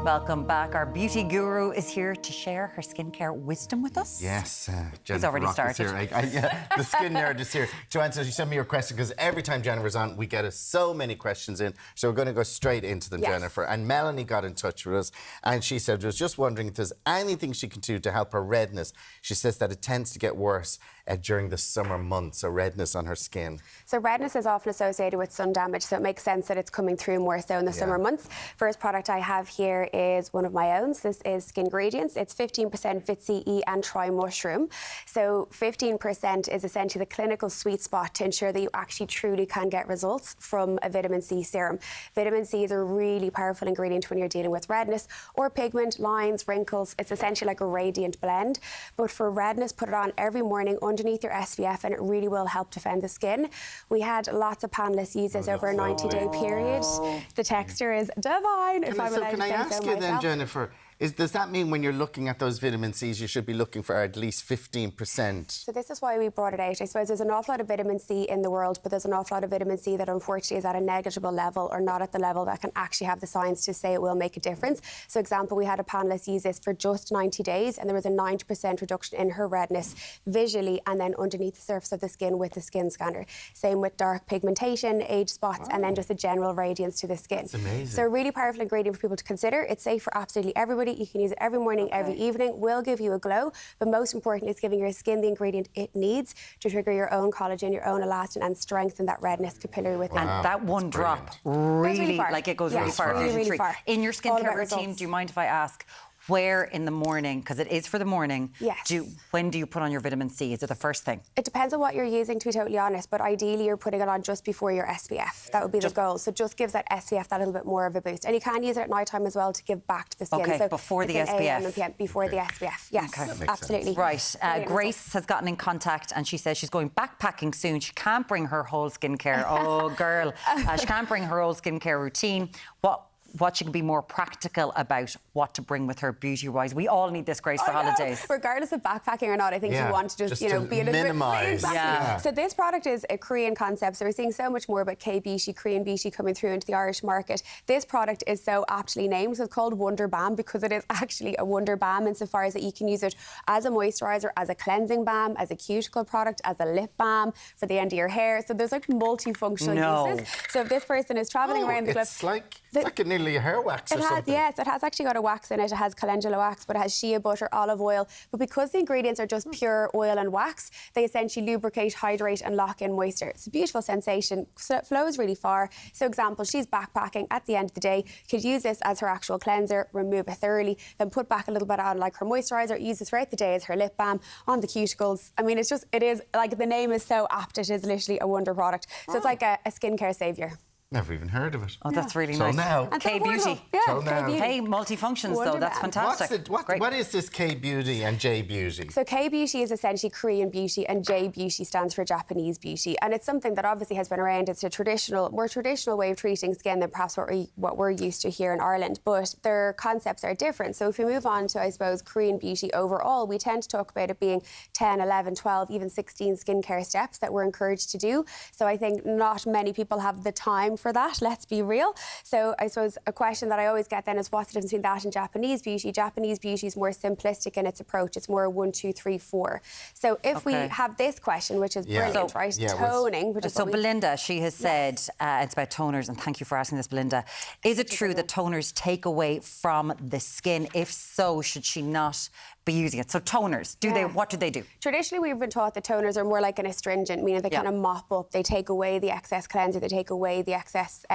Welcome back. Our beauty guru is here to share her skincare wisdom with us. Yes, He's already started. Yeah, the skin nerd is here. Joanne says you send me your question because every time Jennifer's on, we get so many questions in. So we're going to go straight into them, Jennifer. And Melanie got in touch with us and she said, was just wondering if there's anything she can do to help her redness. She says that it tends to get worse during the summer months, so redness on her skin. So redness is often associated with sun damage, so it makes sense that it's coming through more so in the summer months. First product I have here is one of my own. So this is Skin Ingredients. It's 15% Vitamin E and Tri-Mushroom. So 15% is essentially the clinical sweet spot to ensure that you actually truly can get results from a vitamin C serum. Vitamin C is a really powerful ingredient when you're dealing with redness or pigment, lines, wrinkles. It's essentially like a radiant blend. But for redness, put it on every morning underneath your SPF and it really will help defend the skin. We had lots of panellists use this over a 90-day period. The texture is divine. Can I ask you then, Jennifer, does that mean when you're looking at those vitamin C's, you should be looking for at least 15%? So this is why we brought it out. I suppose there's an awful lot of vitamin C in the world, but there's an awful lot of vitamin C that unfortunately is at a negligible level or not at the level that can actually have the science to say it will make a difference. So example, we had a panellist use this for just 90 days and there was a 90% reduction in her redness visually and then underneath the surface of the skin with the skin scanner. Same with dark pigmentation, age spots, and then just a general radiance to the skin. That's amazing. So a really powerful ingredient for people to consider. It's safe for absolutely everybody. You can use it every morning, every evening. Will give you a glow, but most importantly, it's giving your skin the ingredient it needs to trigger your own collagen, your own elastin, and strengthen that redness capillary within. And that one drop really, like it goes really far. Really far. In your skincare routine, do you mind if I ask, where in the morning, because it is for the morning, when do you put on your vitamin C? Is it the first thing? It depends on what you're using, to be totally honest, but ideally you're putting it on just before your SPF. That would be the goal. So just gives that SPF that little bit more of a boost. And you can use it at night time as well to give back to the skin. Okay, so before the SPF. AM and PM, before the SPF, yes, absolutely. Right, Grace has gotten in contact and she says she's going backpacking soon. She can't bring her whole skincare. Oh, girl. She can't bring her whole skincare routine. What she can be more practical about what to bring with her beauty-wise. We all need this, Grace, for holidays. Regardless of backpacking or not, I think you want to just be a little bit... minimise. So this product is a Korean concept, so we're seeing so much more about K-beauty, Korean beauty coming through into the Irish market. This product is so aptly named, so it's called Wonder Balm because it is actually a wonder balm insofar as that you can use it as a moisturiser, as a cleansing balm, as a cuticle product, as a lip balm for the end of your hair. So there's like multifunctional uses. So if this person is travelling around the globe... It's like nearly a hair wax or something. Yes, it has actually got a wax in it. It has calendula wax, but it has shea butter, olive oil. But because the ingredients are just pure oil and wax, they essentially lubricate, hydrate and lock in moisture. It's a beautiful sensation. So it flows really far. So example, she's backpacking at the end of the day, could use this as her actual cleanser, remove it thoroughly, then put back a little bit on like her moisturiser, use it throughout the day as her lip balm, on the cuticles. I mean, it is, like the name is so apt, it is literally a wonder product. So it's like a skincare saviour. Never even heard of it. Oh, that's really nice. So now, K-beauty. So now. Hey, multifunctions though, that's fantastic. What is this K-beauty and J-beauty? So K-beauty is essentially Korean beauty and J-beauty stands for Japanese beauty. And it's something that obviously has been around. It's a more traditional way of treating skin than perhaps what we're used to here in Ireland. But their concepts are different. So if we move on to, I suppose, Korean beauty overall, we tend to talk about it being 10, 11, 12, even 16 skincare steps that we're encouraged to do. So I think not many people have the time for that, let's be real. So I suppose a question that I always get then is what's the difference between that and Japanese beauty? Japanese beauty is more simplistic in its approach. It's more 1, 2, 3, 4. So if we have this question, which is brilliant, right? Toning. Which is so Belinda, she has said it's about toners, and thank you for asking this, Belinda. Is it true that toners take away from the skin? If so, should she not be using it? So toners, what do they do? Traditionally, we've been taught that toners are more like an astringent, meaning they kind of mop up, they take away the excess cleanser, they take away the excess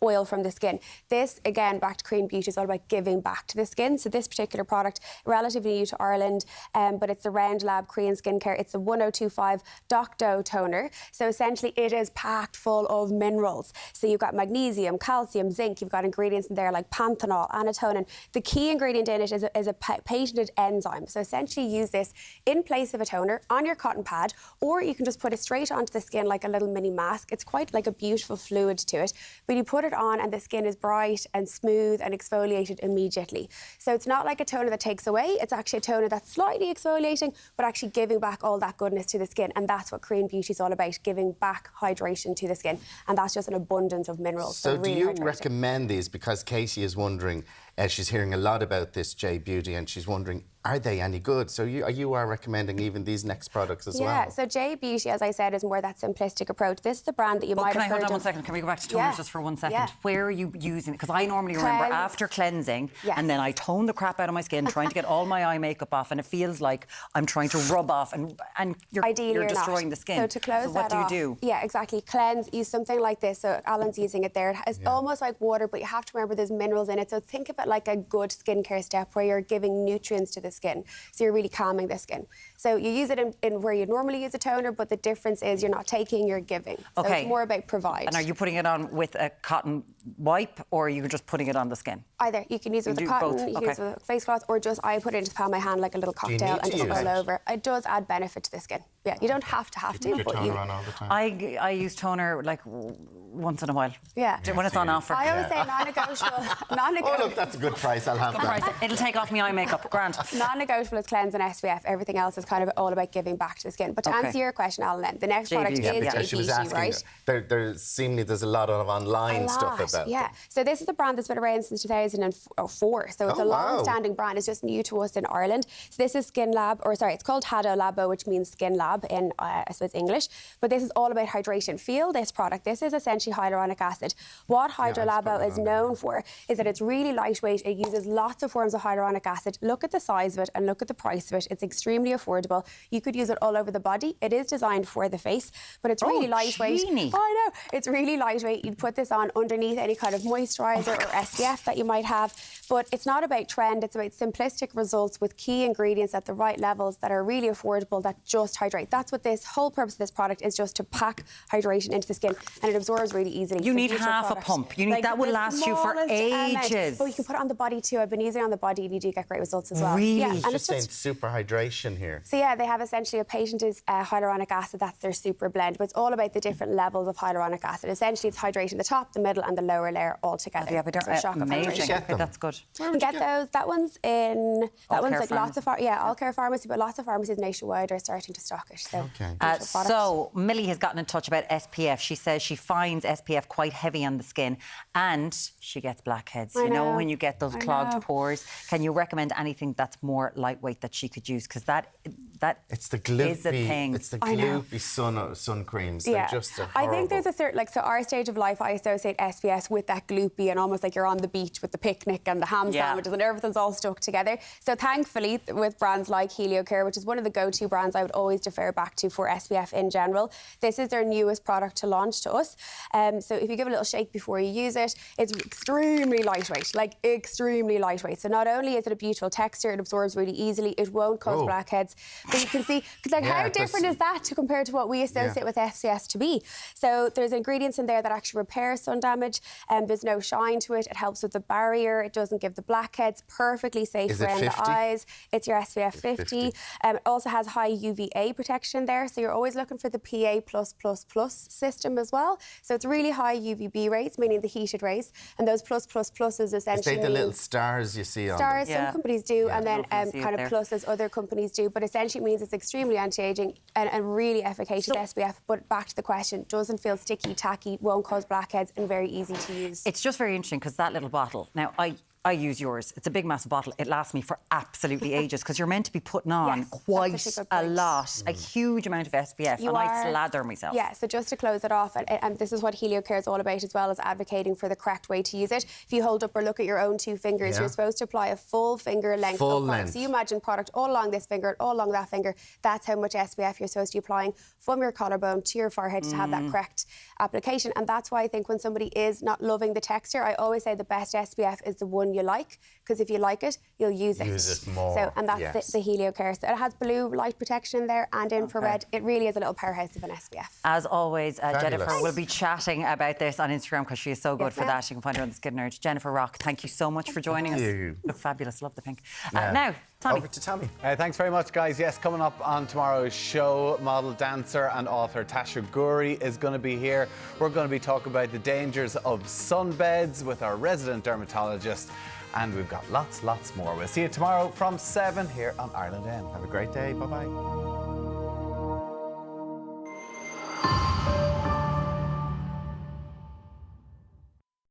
oil from the skin. This, again, back to Korean beauty, is all about giving back to the skin. So this particular product, relatively new to Ireland, but it's the Round Lab Korean Skincare. It's a 1025 Docto toner. So essentially, it is packed full of minerals. So you've got magnesium, calcium, zinc. You've got ingredients in there like panthenol, anatonin. The key ingredient in it is a patented enzyme. So essentially use this in place of a toner on your cotton pad, or you can just put it straight onto the skin like a little mini mask. It's quite like a beautiful fluid to it, but you put it on and the skin is bright and smooth and exfoliated immediately. So it's not like a toner that takes away, it's actually a toner that's slightly exfoliating, but actually giving back all that goodness to the skin. And that's what Korean beauty is all about, giving back hydration to the skin. And that's just an abundance of minerals. So do you recommend these? Because Casey is wondering, She's hearing a lot about this J Beauty, and she's wondering, are they any good? So you are recommending even these next products as well? Yeah, so J Beauty, as I said, is more that simplistic approach. This is the brand that you might have heard of. Can I hold on 1 second? Can we go back to toners just for 1 second? Where are you using it? Because I normally remember after cleansing, and then I tone the crap out of my skin, trying to get all my eye makeup off, and it feels like I'm trying to rub off, and you're destroying the skin. So to close what that do you off, do? Yeah, exactly. Cleanse, use something like this. So Alan's using it there. It's almost like water, but you have to remember there's minerals in it. So think of it like a good skincare step where you're giving nutrients to the skin. So you're really calming the skin. So you use it in where you normally use a toner, but the difference is you're not taking, you're giving. So it's more about provide. And are you putting it on with a cotton wipe, or are you just putting it on the skin? Either. You can use it with a cotton, you can use it with a face cloth, or just I put it into the palm of my hand like a little cocktail and just roll over. It does add benefit to the skin. Yeah, you don't have to. Put your toner on all the time? I use toner like once in a while. Yeah. When it's on offer. I always say non-negotiable. Oh, look, that's a good price. I'll have that. It'll take off my eye makeup. Grand. Non-negotiable is cleanse and SPF. Everything else is kind of all about giving back to the skin. But to answer your question, Alan, the next product is she was asking, right? Seemingly there's a lot of online stuff about them. So this is a brand that's been around since 2004. So it's a long-standing brand. It's just new to us in Ireland. So this is Skin Lab, it's called Hado Labo, which means Skin Lab in, I suppose, English. But this is all about hydration. Feel this product. This is essentially hyaluronic acid. What Hado Labo is known for is that it's really lightweight. It uses lots of forms of hyaluronic acid. Look at the size of it and look at the price of it. It's extremely affordable. You could use it all over the body. It is designed for the face, but it's really lightweight. Genie. I know. It's really lightweight. You'd put this on underneath any kind of moisturiser or SPF that you might have. But it's not about trend. It's about simplistic results with key ingredients at the right levels that are really affordable, that just hydrate. That's what this whole purpose of this product is, just to pack hydration into the skin, and it absorbs really easily. You need half a pump. You need that will last you for ages. Oh, you can put it on the body too. I've been using it on the body, and you do get great results as well. Really? Yeah, and it's saying super hydration here. So yeah, they have essentially a patient is hyaluronic acid. That's their super blend, but it's all about the different levels of hyaluronic acid. Essentially, it's hydration the top, the middle, and the lower layer all together. Yeah, but amazing. Okay, that's good. You can get those. That one's in. That one's like lots of all care pharmacy, but lots of pharmacies nationwide are starting to stock it. So, so Millie has gotten in touch about SPF. She says she finds SPF quite heavy on the skin, and she gets blackheads. You know when you get those clogged pores. Can you recommend anything that's more lightweight that she could use? Because that it's the gloopy, is a thing. It's the gloopy sun creams. Yeah. They're just horrible. I think there's a certain so our stage of life, I associate SPS with that gloopy and almost like you're on the beach with the picnic and the ham sandwiches and everything's all stuck together. So thankfully, with brands like HelioCare, which is one of the go-to brands I would always defer back to for SPF in general, this is their newest product to launch to us. So if you give it a little shake before you use it, it's extremely lightweight, like extremely lightweight. So not only is it a beautiful texture, it absorbs really easily, it won't cause blackheads. But you can see, how different is that compared to what we associate with SPS to be? So there's ingredients in there that actually repair sun damage, and there's no shine to it. It helps with the barrier. It doesn't give the blackheads. Perfectly safe around the eyes. It's your SPF 50. It also has high UVA protection there, so you're always looking for the PA+++ system as well. So it's really high UVB rays, meaning the heated rays, and those pluses essentially. Is they the little stars you see on stars? them? Some companies do, and then kind of pluses other companies do. But essentially, it means it's extremely anti-aging and really efficacious SPF. But back to the question, doesn't feel sticky, tacky, won't cause blackheads, and very easy to use. It's just very interesting because that little bottle. Now I use yours. It's a big, massive bottle. It lasts me for absolutely ages because you're meant to be putting on quite a lot, a huge amount of SPF, and I slather myself. Yeah, so just to close it off, and this is what HelioCare is all about as well, as advocating for the correct way to use it. If you hold up or look at your own two fingers, you're supposed to apply a full finger length. So you imagine product all along this finger, all along that finger. That's how much SPF you're supposed to be applying from your collarbone to your forehead to have that correct application. And that's why I think when somebody is not loving the texture, I always say the best SPF is the one you like, because if you like it, you'll use it. Use it more. So, and that's the HelioCare. So it has blue light protection there and infrared. It really is a little powerhouse of an SPF. As always, Jennifer will be chatting about this on Instagram because she is so good for that. You can find her on the Skin Nerd. Jennifer Rock, thank you so much for joining us. You look fabulous. Love the pink. Now, Tommy. Over to Tommy. Thanks very much, guys. Yes, coming up on tomorrow's show, model, dancer and author Tasha Ghouri is going to be here. We're going to be talking about the dangers of sunbeds with our resident dermatologist. And we've got lots more. We'll see you tomorrow from 7 here on Ireland N. Have a great day. Bye-bye.